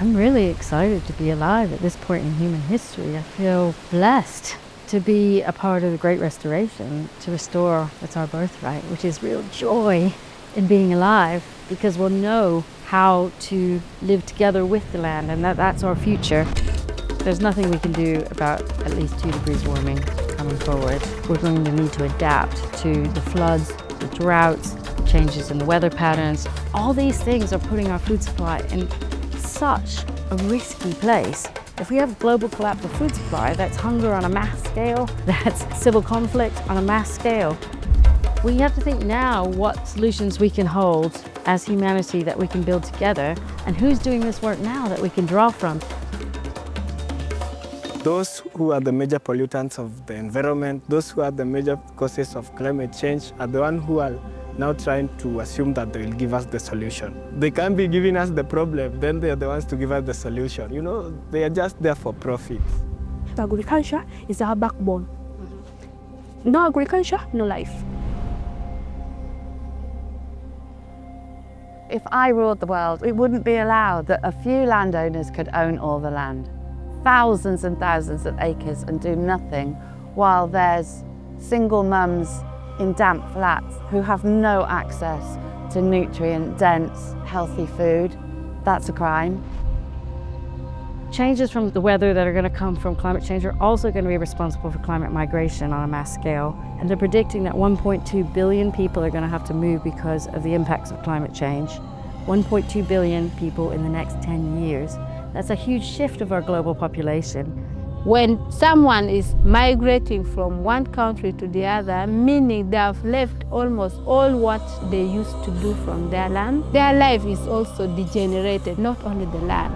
I'm really excited to be alive at this point in human history. I feel blessed to be a part of the Great Restoration, to restore what's our birthright, which is real joy in being alive, because we'll know how to live together with the land, and that's our future. There's nothing we can do about at least 2 degrees warming coming forward. We're going to need to adapt to the floods, the droughts, changes in the weather patterns. All these things are putting our food supply in such a risky place. If we have global collapse of food supply, that's hunger on a mass scale, that's civil conflict on a mass scale. We have to think now what solutions we can hold as humanity that we can build together, and who's doing this work now that we can draw from. Those who are the major pollutants of the environment, those who are the major causes of climate change, are the ones who are now trying to assume that they will give us the solution. They can't be giving us the problem, then they are the ones to give us the solution. You know, they are just there for profit. Agriculture is our backbone. No agriculture, no life. If I ruled the world, it wouldn't be allowed that a few landowners could own all the land. Thousands and thousands of acres and do nothing, while there's single mums in damp flats who have no access to nutrient-dense, healthy food. That's a crime. Changes from the weather that are going to come from climate change are also going to be responsible for climate migration on a mass scale. And they're predicting that 1.2 billion people are going to have to move because of the impacts of climate change. 1.2 billion people in the next 10 years. That's a huge shift of our global population. When someone is migrating from one country to the other, meaning they have left almost all what they used to do from their land, their life is also degenerated, not only the land.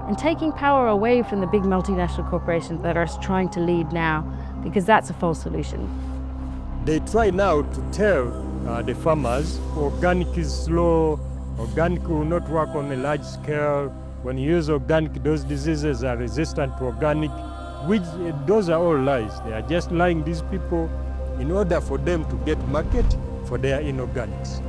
And taking power away from the big multinational corporations that are trying to lead now, because that's a false solution. They try now to tell the farmers organic is slow, organic will not work on a large scale. When you use organic, those diseases are resistant to organic, which those are all lies. They are just lying these people in order for them to get market for their inorganics.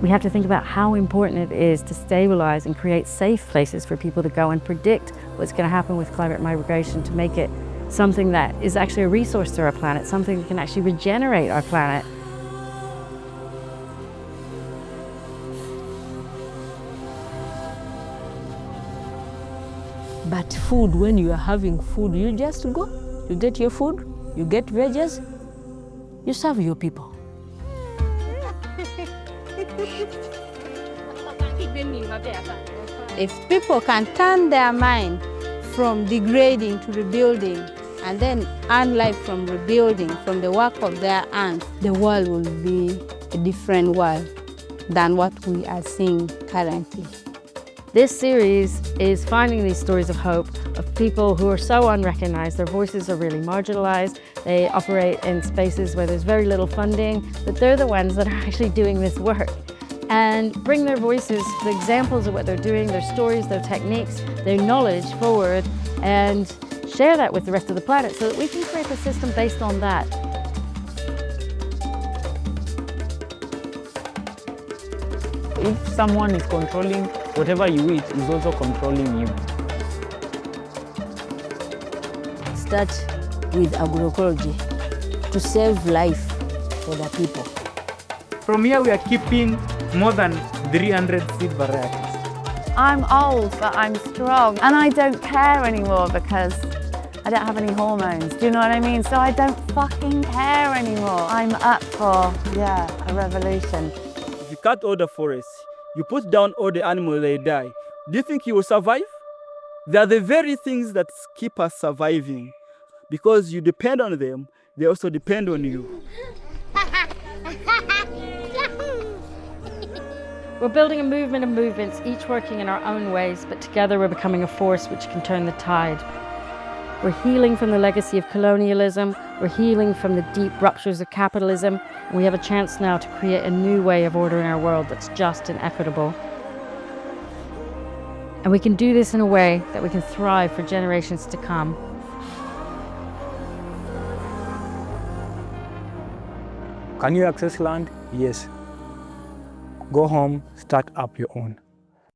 We have to think about how important it is to stabilize and create safe places for people to go and predict what's going to happen with climate migration, to make it something that is actually a resource to our planet, something that can actually regenerate our planet. But food, when you are having food, you just go, you get your food, you get veggies, you serve your people. If people can turn their mind from degrading to rebuilding, and then earn life from rebuilding, from the work of their hands, the world will be a different world than what we are seeing currently. This series is finding these stories of hope of people who are so unrecognized. Their voices are really marginalized. They operate in spaces where there's very little funding, but they're the ones that are actually doing this work. And bring their voices, the examples of what they're doing, their stories, their techniques, their knowledge forward, and share that with the rest of the planet so that we can create a system based on that. If someone is controlling whatever you eat, is also controlling you. Start with agroecology to save life for the people. From here, we are keeping more than 300 seed varieties. I'm old, but I'm strong, and I don't care anymore because I don't have any hormones. Do you know what I mean? So I don't fucking care anymore. I'm up for, a revolution. If you cut all the forests, you put down all the animals, they die. Do you think you will survive? They are the very things that keep us surviving. Because you depend on them, they also depend on you. We're building a movement of movements, each working in our own ways, but together we're becoming a force which can turn the tide. We're healing from the legacy of colonialism, we're healing from the deep ruptures of capitalism, and we have a chance now to create a new way of ordering our world that's just and equitable. And we can do this in a way that we can thrive for generations to come. Can you access land? Yes. Go home, start up your own.